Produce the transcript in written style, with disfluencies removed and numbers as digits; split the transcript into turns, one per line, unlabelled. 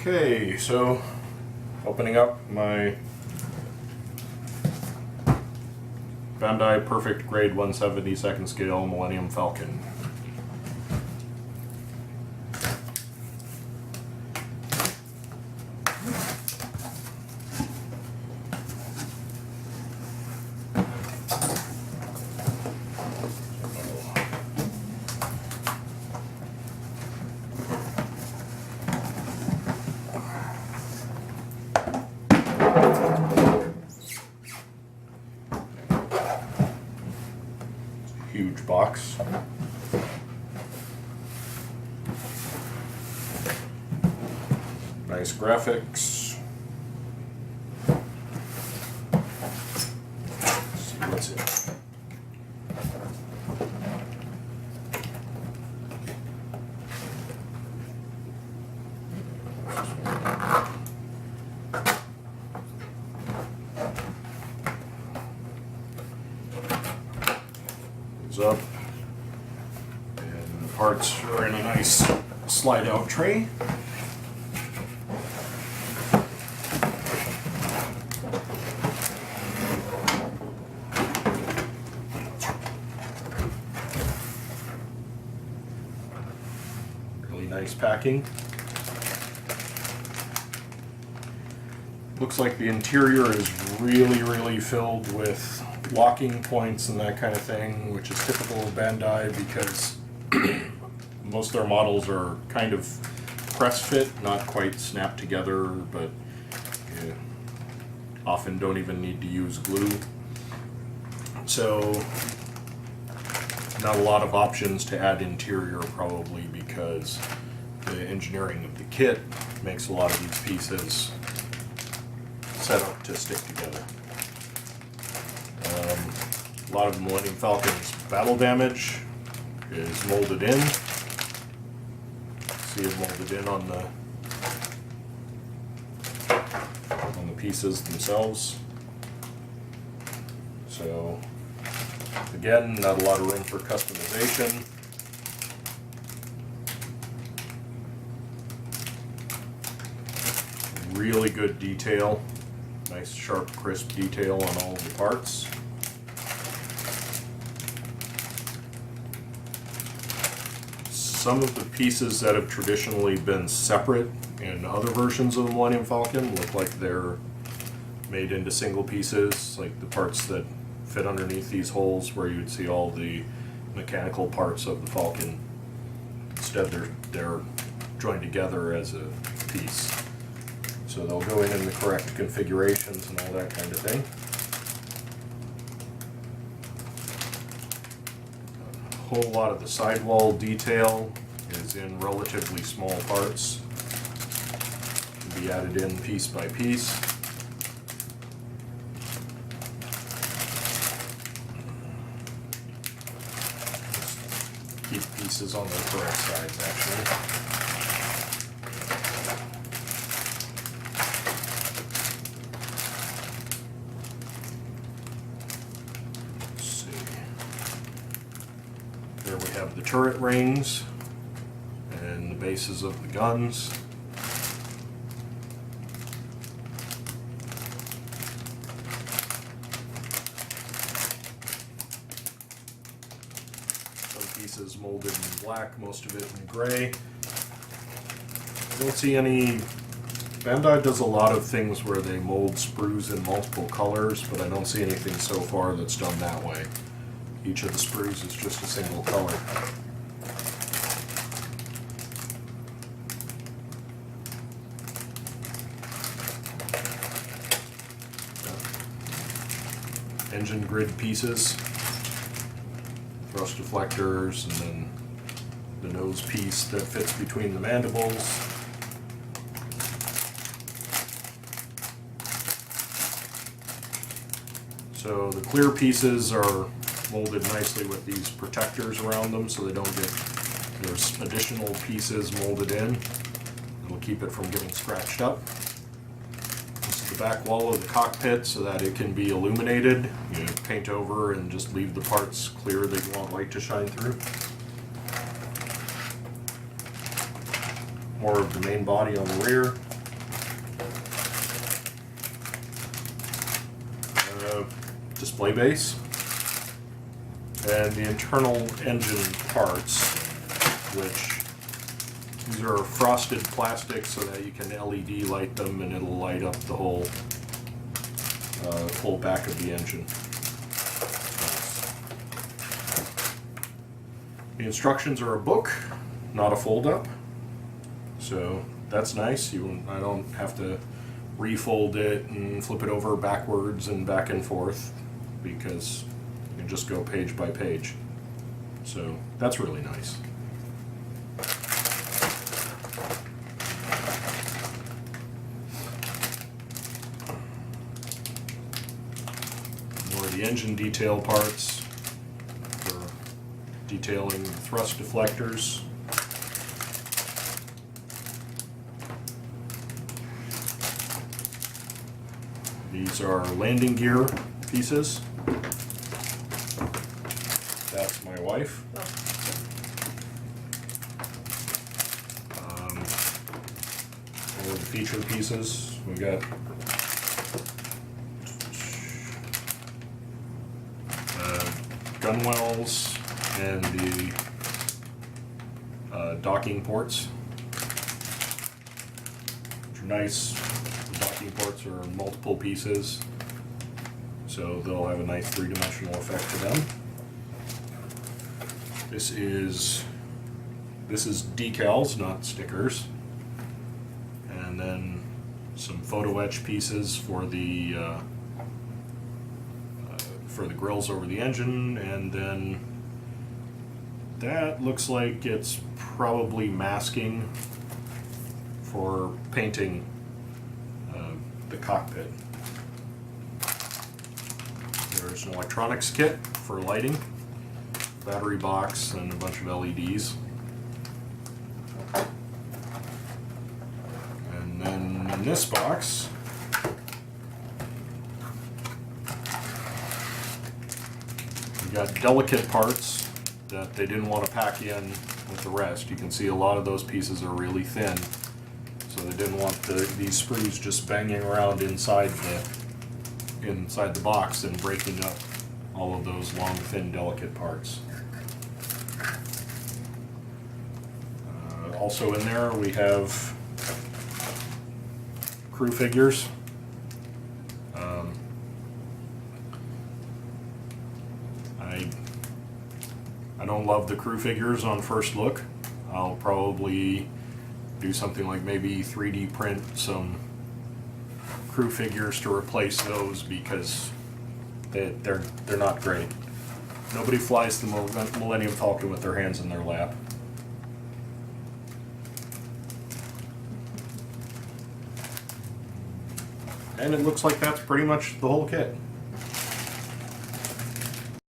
Okay, so opening up my Bandai Perfect Grade 1/72 scale Millennium Falcon. Huge box. Nice graphics. Let's see what's in it. Up, and the parts are in a nice slide out tray. Really nice packing. Looks like the interior is really filled with locking points and that kind of thing, which is typical of Bandai because most of their models are kind of press fit, not quite snap together, but often don't even need to use glue. So not a lot of options to add interior, probably because the engineering of the kit makes a lot of these pieces set up to stick together. A lot of Millennium Falcon's battle damage is molded in. See it molded in on the pieces themselves. So again, not a lot of room for customization. Really good detail. Nice sharp crisp detail on all of the parts. Some of the pieces that have traditionally been separate in other versions of the Millennium Falcon look like they're made into single pieces, like the parts that fit underneath these holes where you'd see all the mechanical parts of the Falcon. Instead they're joined together as a piece. So they'll go in the correct configurations and all that kind of thing. A whole lot of the sidewall detail is in relatively small parts. Can be added in piece by piece. Keep pieces on their correct sides, actually. There we have the turret rings and the bases of the guns. Some pieces molded in black, most of it in gray. I don't see any... Bandai does a lot of things where they mold sprues in multiple colors, but I don't see anything so far that's done that way. Each of the sprues is just a single color. Engine grid pieces, thrust deflectors, and then the nose piece that fits between the mandibles. So the clear pieces are molded nicely with these protectors around them so they don't get, there's additional pieces molded in. It'll keep it from getting scratched up. This is the back wall of the cockpit so that it can be illuminated. You paint over and just leave the parts clear that you want light to shine through. More of the main body on the rear. display base, and the internal engine parts, which these are frosted plastic so that you can LED light them and it'll light up the whole full back of the engine. The instructions are a book, not a fold-up, so that's nice. I don't have to refold it and flip it over backwards and back and forth, because you can just go page by page. So that's really nice. More of the engine detail parts for detailing thrust deflectors. These are landing gear pieces. That's my wife. All of the feature pieces. We got gunwales and the docking ports, which are nice. The docking ports are multiple pieces, so they'll have a nice three-dimensional effect to them. This is decals, not stickers, and then some photo etch pieces for the grills over the engine, and then that looks like it's probably masking for painting the cockpit. There's an electronics kit for lighting, battery box, and a bunch of LEDs. And then in this box, we got delicate parts that they didn't want to pack in with the rest. You can see a lot of those pieces are really thin, so they didn't want these screws just banging around inside the box and breaking up all of those long, thin, delicate parts. Also in there we have crew figures. I don't love the crew figures on first look. I'll probably do something like maybe 3D print some crew figures to replace those, because they're not great. Nobody flies the Millennium Falcon with their hands in their lap. And it looks like that's pretty much the whole kit.